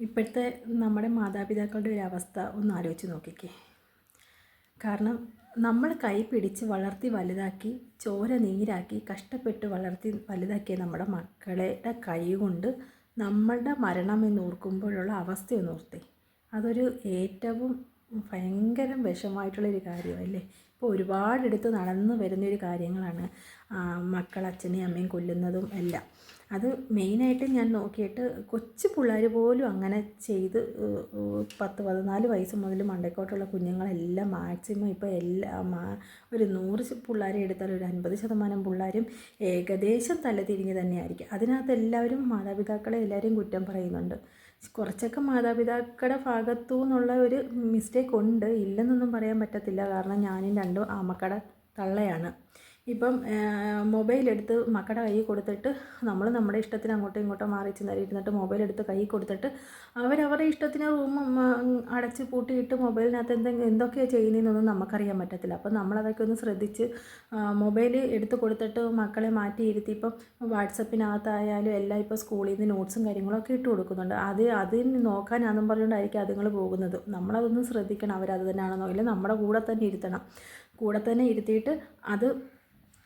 ഇപ്പോഴത്തെ നമ്മുടെ മാതാപിതാക്കളുടെ ഒരു അവസ്ഥ ഒന്ന് ആലോചിച്ച് നോക്കിക്കേ. കാരണം നമ്മൾ കൈ പിടിച്ച് വളർത്തി വലുതാക്കി ചോര നീരാക്കി കഷ്ടപ്പെട്ട് വളർത്തി വലുതാക്കിയ നമ്മുടെ മക്കളുടെ കൈ കൊണ്ട് നമ്മളുടെ മരണം എന്ന് ഓർക്കുമ്പോഴുള്ള അവസ്ഥയൊന്ന് ഓർത്തേ. അതൊരു ഏറ്റവും ഭയങ്കര വിഷമമായിട്ടുള്ളൊരു കാര്യമല്ലേ. ഇപ്പോൾ ഒരുപാടെടുത്ത് നടന്നു വരുന്നൊരു കാര്യങ്ങളാണ് മക്കൾ അച്ഛനെയും അമ്മയും കൊല്ലുന്നതും എല്ലാം. അത് മെയിനായിട്ട് ഞാൻ നോക്കിയിട്ട് കൊച്ചു പിള്ളേർ പോലും അങ്ങനെ ചെയ്ത് 10-14 വയസ്സ് മുതൽ മണ്ടക്കോട്ടുള്ള കുഞ്ഞുങ്ങളെല്ലാം മാക്സിമം ഇപ്പോൾ ഒരു 100 പിള്ളേരെ എടുത്താൽ ഒരു 50% പിള്ളേരും ഏകദേശം തലതിരിഞ്ഞ് തന്നെയായിരിക്കും. അതിനകത്ത് എല്ലാവരും മാതാപിതാക്കളെ എല്ലാവരും കുറ്റം പറയുന്നുണ്ട്. കുറച്ചൊക്കെ മാതാപിതാക്കളുടെ ഭാഗത്തു നിന്നുള്ള ഒരു മിസ്റ്റേക്ക് ഉണ്ട്, ഇല്ലെന്നൊന്നും പറയാൻ പറ്റത്തില്ല. കാരണം ഞാനും 2 ആമക്കടെ തള്ളയാണ്. ഇപ്പം മൊബൈലെടുത്ത് മക്കളുടെ കയ്യിൽ കൊടുത്തിട്ട് നമ്മൾ നമ്മുടെ ഇഷ്ടത്തിന് അങ്ങോട്ടും ഇങ്ങോട്ടും മാറി ഇരുന്നിട്ട് മൊബൈലെടുത്ത് കയ്യിൽ കൊടുത്തിട്ട് അവരവരുടെ ഇഷ്ടത്തിന് റൂം അടച്ച് പൂട്ടിയിട്ട് മൊബൈലിനകത്ത് എന്തൊക്കെയാണ് ചെയ്യുന്നതെന്നൊന്നും നമുക്കറിയാൻ പറ്റത്തില്ല. അപ്പം നമ്മളതൊക്കെ ഒന്ന് ശ്രദ്ധിച്ച് മൊബൈൽ എടുത്ത് കൊടുത്തിട്ട് മക്കളെ മാറ്റി ഇരുത്തി ഇപ്പം വാട്സപ്പിനകത്തായാലും എല്ലാം ഇപ്പോൾ സ്കൂളിൽ നിന്ന് നോട്ട്സും കാര്യങ്ങളൊക്കെ ഇട്ട് കൊടുക്കുന്നുണ്ട്. അതിന് നോക്കാനാണെന്നും പറഞ്ഞുകൊണ്ടായിരിക്കും അതുങ്ങൾ പോകുന്നത്. നമ്മളതൊന്നും ശ്രദ്ധിക്കണം, അവരത് തന്നെയാണെന്നോ ഇല്ല നമ്മുടെ കൂടെ തന്നെ ഇരുത്തണം. കൂടെ തന്നെ ഇരുത്തിയിട്ട് അത്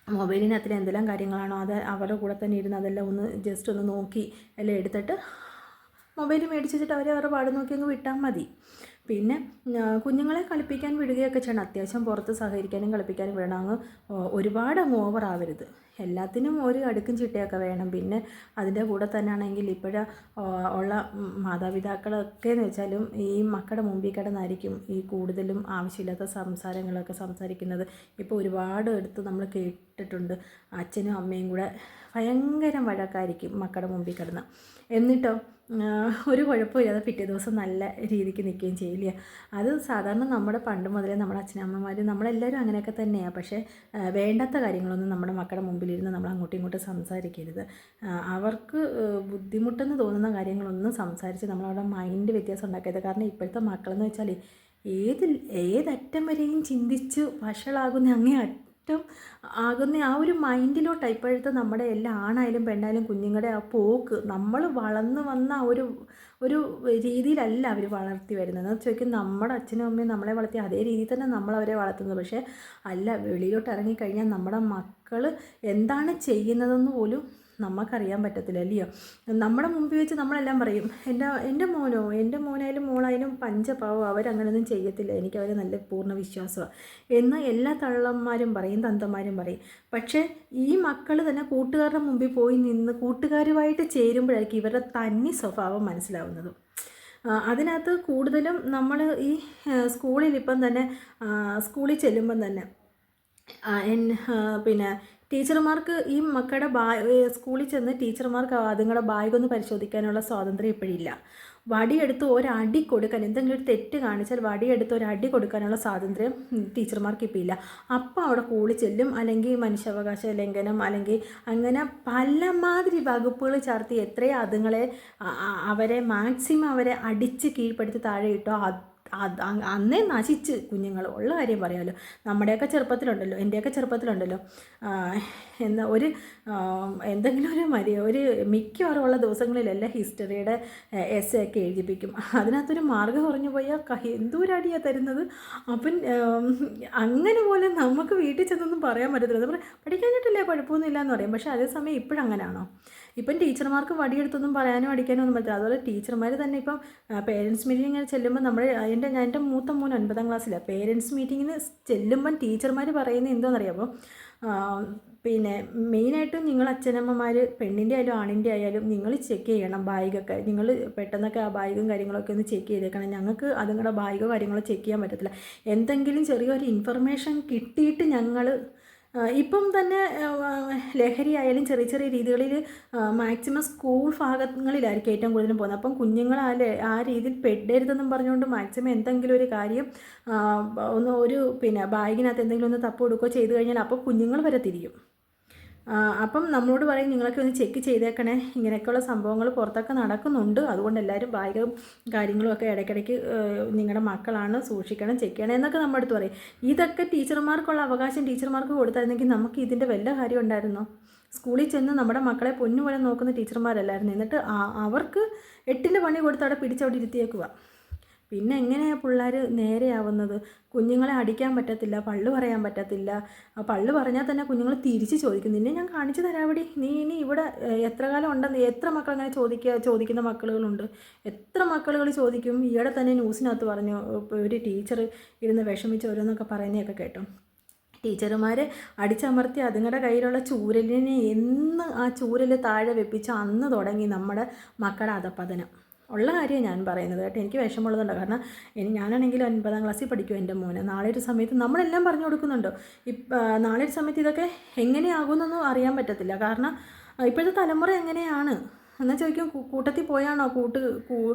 മൊബൈലിനകത്തിൽ എന്തെല്ലാം കാര്യങ്ങളാണോ അത് അവരുടെ കൂടെ തന്നെ ഇരുന്ന് അതെല്ലാം ഒന്ന് ജസ്റ്റ് ഒന്ന് നോക്കി എല്ലാം എടുത്തിട്ട് മൊബൈൽ മേടിച്ച് വെച്ചിട്ട് അവരവരുടെ പാട് നോക്കി അങ്ങ് വിട്ടാൽ മതി. പിന്നെ കുഞ്ഞുങ്ങളെ കളിപ്പിക്കാൻ വിടുകയൊക്കെ ചെയ്യണം. അത്യാവശ്യം പുറത്ത് സഹകരിക്കാനും കളിപ്പിക്കാനും വിടണം. അങ്ങ് ഒരുപാട് അങ്ങ് ഓവറാവരുത്. എല്ലാത്തിനും ഒരു അടുക്കും ചിട്ടയൊക്കെ വേണം. പിന്നെ അതിൻ്റെ കൂടെ തന്നെ ആണെങ്കിൽ ഉള്ള മാതാപിതാക്കളൊക്കെ എന്ന് വെച്ചാലും ഈ മക്കളുടെ മുമ്പിൽ കിടന്നായിരിക്കും ഈ കൂടുതലും ആവശ്യമില്ലാത്ത സംസാരങ്ങളൊക്കെ സംസാരിക്കുന്നത്. ഇപ്പോൾ ഒരുപാട് എടുത്ത് നമ്മൾ കേട്ടിട്ടുണ്ട്. അച്ഛനും അമ്മയും കൂടെ ഭയങ്കര വഴക്കായിരിക്കും മക്കളുടെ മുമ്പിൽ കിടന്ന്. എന്നിട്ടോ ഒരു കുഴപ്പമില്ലാതെ പിറ്റേ ദിവസം നല്ല രീതിക്ക് നിൽക്കുകയും ചെയ്യില്ല. അത് സാധാരണ നമ്മുടെ പണ്ട് മുതലേ നമ്മുടെ അച്ഛനമ്മമാർ നമ്മളെല്ലാവരും അങ്ങനെയൊക്കെ തന്നെയാണ്. പക്ഷേ വേണ്ടാത്ത കാര്യങ്ങളൊന്നും നമ്മുടെ മക്കളുടെ മുമ്പിലിരുന്ന് നമ്മൾ അങ്ങോട്ടും ഇങ്ങോട്ടും സംസാരിക്കരുത്. അവർക്ക് ബുദ്ധിമുട്ടെന്ന് തോന്നുന്ന കാര്യങ്ങളൊന്നും സംസാരിച്ച് നമ്മളവിടെ മൈൻഡ് വ്യത്യാസം ഉണ്ടാക്കരുത്. കാരണം ഇപ്പോഴത്തെ മക്കളെന്ന് വെച്ചാൽ ഏതറ്റം വരെയും ചിന്തിച്ച് വഷളാകുന്ന അങ്ങേ ആകുന്ന ആ ഒരു മൈൻഡിലോട്ട് ഇപ്പോഴത്തെ നമ്മുടെ എല്ലാ ആണായാലും പെണ്ണായാലും കുഞ്ഞുങ്ങളുടെ ആ പോക്ക് നമ്മൾ വളർന്നു വന്ന ഒരു രീതിയിലല്ല അവർ വളർത്തി വരുന്നത്. എന്ന് ചോദിക്കും നമ്മുടെ അച്ഛനും അമ്മയും നമ്മളെ വളർത്തി അതേ രീതിയിൽ തന്നെ നമ്മളവരെ വളർത്തുന്നത്. പക്ഷേ അല്ല, വെളിയിലോട്ട് ഇറങ്ങിക്കഴിഞ്ഞാൽ നമ്മുടെ മക്കൾ എന്താണ് ചെയ്യുന്നതെന്ന് പോലും നമുക്കറിയാൻ പറ്റത്തില്ല, അല്ലയോ. നമ്മുടെ മുമ്പിൽ വെച്ച് നമ്മളെല്ലാം പറയും എൻ്റെ മോനായാലും മോളായാലും പഞ്ചപാവം, അവരങ്ങനെയൊന്നും ചെയ്യത്തില്ല, എനിക്കവരെ നല്ല പൂർണ്ണ വിശ്വാസമാണ് എന്ന് എല്ലാ തള്ളന്മാരും പറയും, തന്തമാരും പറയും. പക്ഷേ ഈ മക്കൾ തന്നെ കൂട്ടുകാരുടെ മുമ്പിൽ പോയി നിന്ന് കൂട്ടുകാരുമായിട്ട് ചേരുമ്പോഴായിരിക്കും ഇവരുടെ തനി സ്വഭാവം മനസ്സിലാവുന്നത്. അതിനകത്ത് കൂടുതലും നമ്മൾ ഈ സ്കൂളിൽ സ്കൂളിൽ ചെല്ലുമ്പം തന്നെ പിന്നെ ടീച്ചർമാർക്ക് ഈ മക്കളുടെ സ്കൂളിൽ ചെന്ന് ടീച്ചർമാർക്ക് അതുങ്ങളുടെ ബാഗൊന്ന് പരിശോധിക്കാനുള്ള സ്വാതന്ത്ര്യം ഇപ്പോഴില്ല. വടിയെടുത്ത് ഒരടി കൊടുക്കാൻ, എന്തെങ്കിലും ഒരു തെറ്റ് കാണിച്ചാൽ വടിയെടുത്ത് ഒരടി കൊടുക്കാനുള്ള സ്വാതന്ത്ര്യം ടീച്ചർമാർക്ക് ഇപ്പോൾ ഇല്ല. അപ്പോൾ അവിടെ കൂടി ചെല്ലും, അല്ലെങ്കിൽ മനുഷ്യാവകാശ ലംഘനം, അല്ലെങ്കിൽ അങ്ങനെ പലമാതിരി വകുപ്പുകൾ ചേർത്ത് എത്രയും അതുങ്ങളെ അവരെ മാക്സിമം അവരെ അടിച്ച് കീഴ്പ്പെടുത്തി താഴെ ഇട്ടോ അന്നേ നശിച്ച് കുഞ്ഞുങ്ങൾ. ഉള്ള കാര്യം പറയാമല്ലോ, നമ്മുടെയൊക്കെ ചെറുപ്പത്തിലുണ്ടല്ലോ, എൻ്റെയൊക്കെ ചെറുപ്പത്തിലുണ്ടല്ലോ, എന്തെങ്കിലും ഒരു മിക്കവാറുമുള്ള ദിവസങ്ങളിലെല്ലാം ഹിസ്റ്ററിയുടെ എസ്സേ ഒക്കെ എഴുതിപ്പിക്കും. അതിനകത്തൊരു മാർഗ്ഗം കുറഞ്ഞു പോയാൽ എന്തോരടിയാണ് തരുന്നത്. അപ്പം അങ്ങനെ പോലെ നമുക്ക് വീട്ടിൽ ചെന്നൊന്നും പറയാൻ പറ്റത്തില്ല. നമ്മൾ പഠിക്കാനായിട്ടില്ലേ, കുഴപ്പമൊന്നുമില്ല എന്ന് പറയും. പക്ഷേ അതേസമയം ഇപ്പോഴങ്ങനെയാണോ? ഇപ്പം ടീച്ചർമാർക്ക് വടിയെടുത്തൊന്നും പറയാനും അടിക്കാനും ഒന്നും പറ്റില്ല. അതുപോലെ ടീച്ചർമാർ തന്നെ ഇപ്പം പേരൻസ് മീറ്റിങ്ങിന് ചെല്ലുമ്പോൾ എൻ്റെ മൂത്ത മോൻ 9ാം ക്ലാസ്സിലാണ്. പേരൻസ് മീറ്റിങ്ങിന് ചെല്ലുമ്പം ടീച്ചർമാർ പറയുന്നത് എന്തോന്നറിയാമോ, പിന്നെ മെയിനായിട്ടും നിങ്ങൾ അച്ഛനമ്മമാർ പെണ്ണിൻ്റെ ആയാലും ആണിൻ്റെ ആയാലും നിങ്ങൾ ചെക്ക് ചെയ്യണം ബാഗൊക്കെ. നിങ്ങൾ പെട്ടെന്നൊക്കെ ആ ബാഗും കാര്യങ്ങളൊക്കെ ഒന്ന് ചെക്ക് ചെയ്തേക്കണം. ഞങ്ങൾക്ക് അതുങ്ങളുടെ ബാഗോ കാര്യങ്ങളോ ചെക്ക് ചെയ്യാൻ പറ്റത്തില്ല. എന്തെങ്കിലും ചെറിയൊരു ഇൻഫർമേഷൻ കിട്ടിയിട്ട് ഞങ്ങൾ ഇപ്പം തന്നെ ലഹരി ആയാലും ചെറിയ ചെറിയ രീതികളിൽ മാക്സിമം സ്കൂൾ ഭാഗങ്ങളിലായിരിക്കും ഏറ്റവും കൂടുതലും പോകുന്നത്. അപ്പം കുഞ്ഞുങ്ങൾ ആ രീതിയിൽ പെടരുതെന്നും പറഞ്ഞുകൊണ്ട് മാക്സിമം എന്തെങ്കിലും ഒരു കാര്യം ബാഗിനകത്ത് എന്തെങ്കിലും ഒന്ന് തപ്പ് കൊടുക്കുകയോ ചെയ്തു കഴിഞ്ഞാൽ അപ്പോൾ കുഞ്ഞുങ്ങൾ വരെ തിരിയും. അപ്പം നമ്മളോട് പറയും നിങ്ങളൊക്കെ ഒന്ന് ചെക്ക് ചെയ്തേക്കണേ, ഇങ്ങനെയൊക്കെയുള്ള സംഭവങ്ങൾ പുറത്തൊക്കെ നടക്കുന്നുണ്ട്, അതുകൊണ്ട് എല്ലാവരും ബാഗും കാര്യങ്ങളും ഒക്കെ ഇടയ്ക്കിടയ്ക്ക് നിങ്ങളുടെ മക്കളാണ് സൂക്ഷിക്കണം, ചെക്ക് ചെയ്യണം എന്നൊക്കെ നമ്മുടെ അടുത്ത് പറയും. ഇതൊക്കെ ടീച്ചർമാർക്കുള്ള അവകാശം ടീച്ചർമാർക്ക് കൊടുത്തായിരുന്നെങ്കിൽ നമുക്ക് ഇതിൻ്റെ വല്ല കാര്യം ഉണ്ടായിരുന്നോ? സ്കൂളിൽ ചെന്ന് നമ്മുടെ മക്കളെ പൊന്നുപോലെ നോക്കുന്ന ടീച്ചർമാരല്ലായിരുന്നു. എന്നിട്ട് അവർക്ക് 8ൻ്റെ പണി കൊടുത്ത് അവിടെ പിടിച്ചവിടെ ഇരുത്തിയേക്കുക. പിന്നെ എങ്ങനെയാണ് പിള്ളേർ നേരെയാവുന്നത്? കുഞ്ഞുങ്ങളെ അടിക്കാൻ പറ്റത്തില്ല, പള്ളു പറയാൻ പറ്റത്തില്ല. പള്ളു പറഞ്ഞാൽ തന്നെ കുഞ്ഞുങ്ങൾ തിരിച്ച് ചോദിക്കും, നിന്നെ ഞാൻ കാണിച്ചു തരാവടി, നീ ഇനി ഇവിടെ എത്ര കാലം ഉണ്ടെന്ന്. എത്ര മക്കൾ അങ്ങനെ ചോദിക്കുന്ന മക്കളുകളുണ്ട്, എത്ര മക്കളുകൾ ചോദിക്കും. ഈയിടെ തന്നെ ന്യൂസിനകത്ത് പറഞ്ഞു, ഒരു ടീച്ചർ ഇരുന്ന് വിഷമിച്ച് ഓരോന്നൊക്കെ പറയുന്നതൊക്കെ കേട്ടോ. ടീച്ചർമാർ അടിച്ചമർത്തി അതുങ്ങളുടെ കയ്യിലുള്ള ചൂരലിനെ എന്ന് ആ ചൂരൽ താഴെ വെപ്പിച്ച് അന്ന് തുടങ്ങി നമ്മുടെ മക്കളുടെ അധപ്പതനം. ഉള്ള കാര്യമാണ് ഞാൻ പറയുന്നത് കേട്ടോ. എനിക്ക് വിഷമമുള്ളതുണ്ട്. കാരണം ഞാനാണെങ്കിൽ 9ാം ക്ലാസ്സിൽ പഠിക്കും എൻ്റെ മോന്. നാളെ ഒരു സമയത്ത് നമ്മളെല്ലാം പറഞ്ഞു കൊടുക്കുന്നുണ്ടോ, നാളെ ഒരു സമയത്ത് ഇതൊക്കെ എങ്ങനെയാകുമെന്നൊന്നും അറിയാൻ പറ്റത്തില്ല. കാരണം ഇപ്പോഴത്തെ തലമുറ എങ്ങനെയാണ് എന്നാൽ ചോദിക്കും, കൂട്ടത്തിൽ പോയാണോ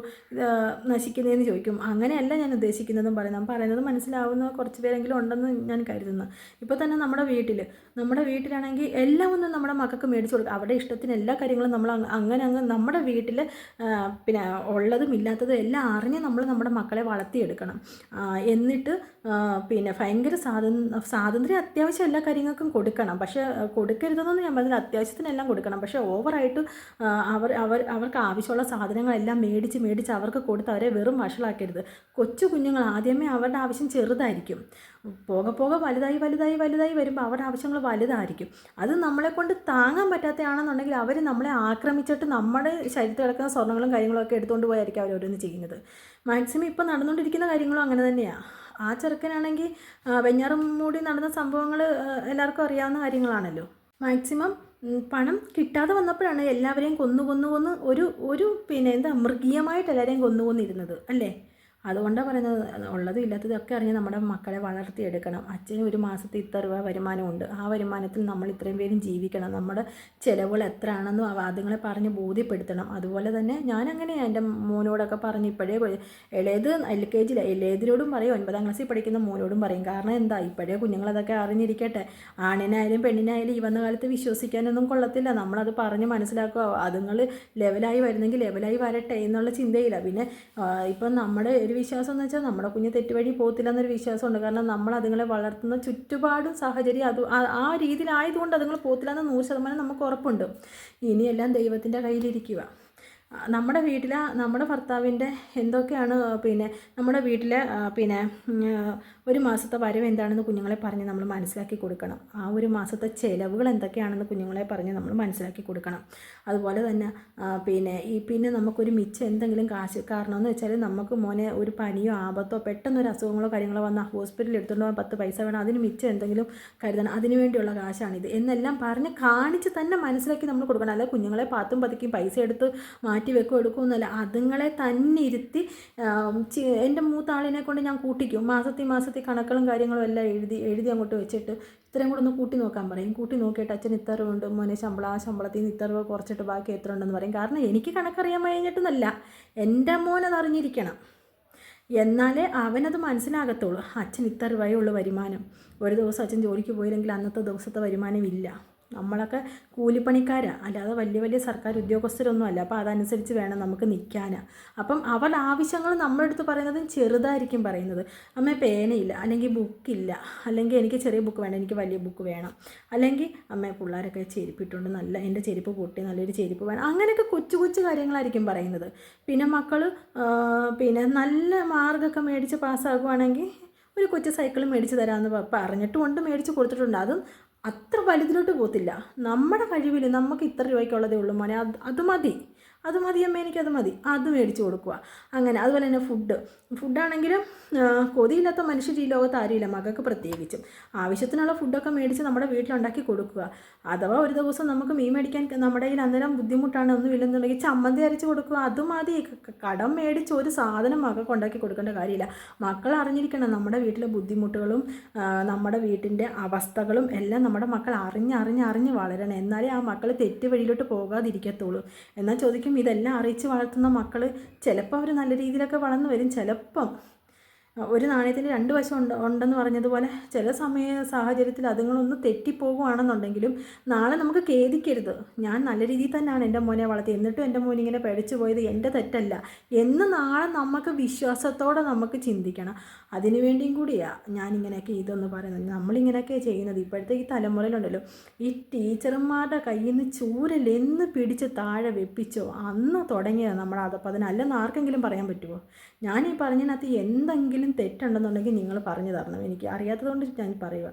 നശിക്കുന്നതെന്ന് ചോദിക്കും. അങ്ങനെയല്ല ഞാൻ ഉദ്ദേശിക്കുന്നതും പറയുന്നത് മനസ്സിലാവുന്ന കുറച്ച് പേരെങ്കിലും ഉണ്ടെന്ന് ഞാൻ കരുതുന്നു. ഇപ്പോൾ തന്നെ നമ്മുടെ വീട്ടിലാണെങ്കിൽ എല്ലാം ഒന്നും നമ്മുടെ മക്കൾക്ക് മേടിച്ചു കൊടുക്കുക. അവരുടെ ഇഷ്ടത്തിന് എല്ലാ കാര്യങ്ങളും നമ്മൾ അങ്ങനെ നമ്മുടെ വീട്ടിൽ പിന്നെ ഉള്ളതും ഇല്ലാത്തതും എല്ലാം അറിഞ്ഞ് നമ്മൾ നമ്മുടെ മക്കളെ വളർത്തിയെടുക്കണം. എന്നിട്ട് പിന്നെ ഭയങ്കര സ്വാതന്ത്ര്യം അത്യാവശ്യം എല്ലാ കാര്യങ്ങൾക്കും കൊടുക്കണം. പക്ഷേ കൊടുക്കരുതെന്നൊന്നും ഞാൻ പറഞ്ഞില്ല, അത്യാവശ്യത്തിനെല്ലാം കൊടുക്കണം. പക്ഷേ ഓവറായിട്ട് അവർക്ക് ആവശ്യമുള്ള സാധനങ്ങളെല്ലാം മേടിച്ച് അവർക്ക് കൊടുത്ത് അവരെ വെറും വഷളാക്കരുത്. കൊച്ചു കുഞ്ഞുങ്ങൾ ആദ്യമേ അവരുടെ ആവശ്യം ചെറുതായിരിക്കും. പോകെ വലുതായി വരുമ്പോൾ അവരുടെ ആവശ്യങ്ങൾ വലുതായിരിക്കും. അത് നമ്മളെ കൊണ്ട് താങ്ങാൻ പറ്റാത്തതാണെന്നുണ്ടെങ്കിൽ അവർ നമ്മളെ ആക്രമിച്ചിട്ട് നമ്മുടെ ശരീരത്തിൽ കിടക്കുന്ന സ്വർണ്ണങ്ങളും കാര്യങ്ങളൊക്കെ എടുത്തുകൊണ്ട് പോയായിരിക്കും അവർ ഓരോന്ന് ചെയ്യുന്നത്. മാക്സിമം ഇപ്പോൾ നടന്നുകൊണ്ടിരിക്കുന്ന കാര്യങ്ങളും അങ്ങനെ തന്നെയാണ്. ആ ചെറുക്കനാണെങ്കിൽ വെഞ്ഞാറും മൂടി നടന്ന സംഭവങ്ങൾ എല്ലാവർക്കും അറിയാവുന്ന കാര്യങ്ങളാണല്ലോ. മാക്സിമം പണം കിട്ടാതെ വന്നപ്പോഴാണ് എല്ലാവരെയും കൊന്നു ഒരു പിന്നെ മൃഗീയമായിട്ട് എല്ലാവരെയും കൊന്നിരുന്നത് അല്ലേ. അതുകൊണ്ടാണ് പറയുന്നത്, ഉള്ളതും ഇല്ലാത്തതൊക്കെ അറിഞ്ഞ് നമ്മുടെ മക്കളെ വളർത്തിയെടുക്കണം. അച്ഛന് ഒരു മാസത്തെ ഇത്ര രൂപ വരുമാനമുണ്ട്, ആ വരുമാനത്തിൽ നമ്മൾ ഇത്രയും പേരും ജീവിക്കണം, നമ്മുടെ ചിലവുകൾ എത്ര ആണെന്നും അതുങ്ങളെ പറഞ്ഞ് ബോധ്യപ്പെടുത്തണം. അതുപോലെ തന്നെ ഞാനങ്ങനെയാണ് എൻ്റെ മോനോടൊക്കെ പറഞ്ഞ് ഇപ്പോഴേ ഇളയത് LKG ഇളയതിനോടും പറയും, 9ാം ക്ലാസ്സിൽ പഠിക്കുന്ന മോനോടും പറയും. കാരണം എന്താ, ഇപ്പോഴേ കുഞ്ഞുങ്ങളതൊക്കെ അറിഞ്ഞിരിക്കട്ടെ. ആണിനായാലും പെണ്ണിനായാലും ഈ വന്ന കാലത്ത് വിശ്വസിക്കാനൊന്നും കൊള്ളത്തില്ല. നമ്മളത് പറഞ്ഞ് മനസ്സിലാക്കുക. അതുങ്ങൾ ലെവലായി വരുന്നെങ്കിൽ ലെവലായി വരട്ടെ എന്നുള്ള ചിന്തയില്ല. പിന്നെ ഇപ്പം നമ്മുടെ ഒരു വിശ്വാസം എന്ന് വെച്ചാൽ നമ്മുടെ കുഞ്ഞ് തെറ്റുവഴി പോകത്തില്ല എന്നൊരു വിശ്വാസമുണ്ട്. കാരണം നമ്മൾ അതുങ്ങളെ വളർത്തുന്ന ചുറ്റുപാടും സാഹചര്യം ആ രീതിയിലായതുകൊണ്ട് അതുങ്ങൾ പോകത്തില്ല എന്ന് 100% നമുക്ക് ഉറപ്പുണ്ട്. ഇനിയെല്ലാം ദൈവത്തിൻ്റെ കയ്യിലിരിക്കുക. നമ്മുടെ ഭർത്താവിൻ്റെ എന്തൊക്കെയാണ് പിന്നെ നമ്മുടെ വീട്ടിലെ പിന്നെ ഒരു മാസത്തെ വരവ് എന്താണെന്ന് കുഞ്ഞുങ്ങളെ പറഞ്ഞ് നമ്മൾ മനസ്സിലാക്കി കൊടുക്കണം. ആ ഒരു മാസത്തെ ചിലവുകൾ എന്തൊക്കെയാണെന്ന് കുഞ്ഞുങ്ങളെ പറഞ്ഞ് നമ്മൾ മനസ്സിലാക്കി കൊടുക്കണം. അതുപോലെ തന്നെ പിന്നെ നമുക്കൊരു മിച്ചം എന്തെങ്കിലും കാശ്, കാരണം എന്ന് വെച്ചാൽ നമുക്ക് മോനെ ഒരു പനിയോ ആപത്തോ പെട്ടെന്നൊരു അസുഖങ്ങളോ കാര്യങ്ങളോ വന്നാൽ ഹോസ്പിറ്റലിൽ എടുത്തുകൊണ്ട് പോകാൻ 10 പൈസ വേണം, അതിന് മിച്ചം എന്തെങ്കിലും കരുതണം, അതിന് വേണ്ടിയുള്ള കാശാണിത് എന്നെല്ലാം പറഞ്ഞ് കാണിച്ച് തന്നെ മനസ്സിലാക്കി നമ്മൾ കൊടുക്കണം. അല്ല കുഞ്ഞുങ്ങളെ പാത്തും പതുക്കി പൈസ എടുത്ത് മാറ്റി വെക്കുമെന്നല്ല, അതുങ്ങളെ തന്നെ ഇരുത്തി എൻ്റെ മൂത്ത ആളിനെ കൊണ്ട് ഞാൻ കൂട്ടിക്കും. മാസത്തിൽ കണക്കുകളും കാര്യങ്ങളും എല്ലാം എഴുതി അങ്ങോട്ട് വെച്ചിട്ട് ഇത്രയും കൂടെ ഒന്ന് കൂട്ടി നോക്കാൻ പറയും. കൂട്ടി നോക്കിയിട്ട് അച്ഛൻ ഇത്ര ഉണ്ട് മോനെ ശമ്പളത്തിൽ നിന്ന് ഇത്ര രൂപ കുറച്ചിട്ട് ബാക്കി എത്ര ഉണ്ടെന്ന് പറയും. കാരണം എനിക്ക് കണക്കറിയാൻ കഴിഞ്ഞിട്ടൊന്നല്ല, എൻ്റെ മോനത് അറിഞ്ഞിരിക്കണം. എന്നാലേ അവനത് മനസ്സിലാകത്തുള്ളൂ. അച്ഛൻ ഇത്ര രൂപയുള്ള വരുമാനം, ഒരു ദിവസം അച്ഛൻ ജോലിക്ക് പോയില്ലെങ്കിൽ അന്നത്തെ ദിവസത്തെ വരുമാനം ഇല്ല. നമ്മളൊക്കെ കൂലിപ്പണിക്കാരാണ്, അല്ലാതെ വലിയ സർക്കാർ ഉദ്യോഗസ്ഥരൊന്നും അല്ല. അപ്പോൾ അതനുസരിച്ച് വേണം നമുക്ക് നിൽക്കാൻ. അപ്പം അവരുടെ ആവശ്യങ്ങൾ നമ്മുടെ അടുത്ത് പറയുന്നതും ചെറുതായിരിക്കും പറയുന്നത്. അമ്മ പേനയില്ല, അല്ലെങ്കിൽ ബുക്കില്ല, അല്ലെങ്കിൽ എനിക്ക് ചെറിയ ബുക്ക് വേണം, എനിക്ക് വലിയ ബുക്ക് വേണം, അല്ലെങ്കിൽ അമ്മ പിള്ളേരൊക്കെ ചെരുപ്പിട്ടുണ്ട്, എൻ്റെ ചെരുപ്പ് പൊട്ടി നല്ലൊരു ചെരുപ്പ് വേണം. അങ്ങനെയൊക്കെ കൊച്ചു കാര്യങ്ങളായിരിക്കും പറയുന്നത്. പിന്നെ മക്കൾ നല്ല മാർക്കൊക്കെ മേടിച്ച് പാസ്സാകുവാണെങ്കിൽ ഒരു കൊച്ചു സൈക്കിൾ മേടിച്ച് തരാമെന്ന് പറഞ്ഞിട്ടുമുണ്ട്, മേടിച്ച് കൊടുത്തിട്ടുണ്ട്. അതും അത്ര വലുതിലോട്ട് പോകത്തില്ല. നമ്മുടെ കഴിവിൽ നമുക്ക് ഇത്ര രൂപയ്ക്കുള്ളതേ ഉള്ളൂ മോനെ, അത് മതി അമ്മ, എനിക്കത് മതി, അത് മേടിച്ച് കൊടുക്കുക. അങ്ങനെ അതുപോലെ തന്നെ ഫുഡാണെങ്കിലും കൊതിയില്ലാത്ത മനുഷ്യർ ഈ ലോകത്ത് ആരുമില്ല, മകൾക്ക് പ്രത്യേകിച്ചും. ആവശ്യത്തിനുള്ള ഫുഡൊക്കെ മേടിച്ച് നമ്മുടെ വീട്ടിലുണ്ടാക്കി കൊടുക്കുക. അഥവാ ഒരു ദിവസം നമുക്ക് മീൻ മേടിക്കാൻ നമ്മുടെ കയ്യിൽ അന്നേരം ബുദ്ധിമുട്ടാണ്, ഒന്നുമില്ലെന്നുണ്ടെങ്കിൽ ചമ്മന്തി അരച്ച് കൊടുക്കുക, അത് മതി. കടം മേടിച്ച് ഒരു സാധനം മകൾക്ക് ഉണ്ടാക്കി കൊടുക്കേണ്ട കാര്യമില്ല. മക്കൾ അറിഞ്ഞിരിക്കണം നമ്മുടെ വീട്ടിലെ ബുദ്ധിമുട്ടുകളും നമ്മുടെ വീട്ടിൻ്റെ അവസ്ഥകളും എല്ലാം നമ്മുടെ മക്കൾ അറിഞ്ഞ് വളരണം. എന്നാലേ ആ മക്കൾ തെറ്റ് വഴിയിലോട്ട് പോകാതിരിക്കത്തുള്ളൂ. എന്നാൽ ചോദിക്കും, ഇതെല്ലാം അറിയിച്ച് വളർത്തുന്ന മക്കൾ ചിലപ്പോൾ അവർ നല്ല രീതിയിലൊക്കെ വളർന്നു വരും, ചിലപ്പം ഒരു നാണയത്തിന് രണ്ട് വശം ഉണ്ടെന്ന് പറഞ്ഞതുപോലെ ചില സാഹചര്യത്തിൽ അതുങ്ങളൊന്ന് തെറ്റിപ്പോകുകയാണെന്നുണ്ടെങ്കിലും നാളെ നമുക്ക് ഖേദിക്കരുത്. ഞാൻ നല്ല രീതിയിൽ തന്നെയാണ് എൻ്റെ മോനെ വളർത്തി, എന്നിട്ടും എൻ്റെ മോൻ ഇങ്ങനെ പിഴച്ചു പോയത് എൻ്റെ തെറ്റല്ല എന്ന് നാളെ നമുക്ക് വിശ്വാസത്തോടെ നമുക്ക് ചിന്തിക്കണം. അതിനു വേണ്ടിയും കൂടിയാണ് ഞാനിങ്ങനെയൊക്കെ ഇതൊന്ന് പറയുന്നത്. നമ്മളിങ്ങനെയൊക്കെ ചെയ്യുന്നത്. ഇപ്പോഴത്തെ ഈ തലമുറയിലുണ്ടല്ലോ, ഈ ടീച്ചർമാരുടെ കയ്യിൽ നിന്ന് ചൂരലെന്ന് പിടിച്ച് താഴെ വെപ്പിച്ചോ അന്ന് തുടങ്ങിയതാണ് നമ്മുടെ അധപ്പതനം. അല്ലെന്ന് ആർക്കെങ്കിലും പറയാൻ പറ്റുമോ? ഞാൻ ഈ പറഞ്ഞതിനകത്ത് എന്തെങ്കിലും തെറ്റുണ്ടെന്നുണ്ടെങ്കിൽ നിങ്ങൾ പറഞ്ഞു തരണം. എനിക്ക് അറിയാത്തതുകൊണ്ട് ഞാൻ പറയുക.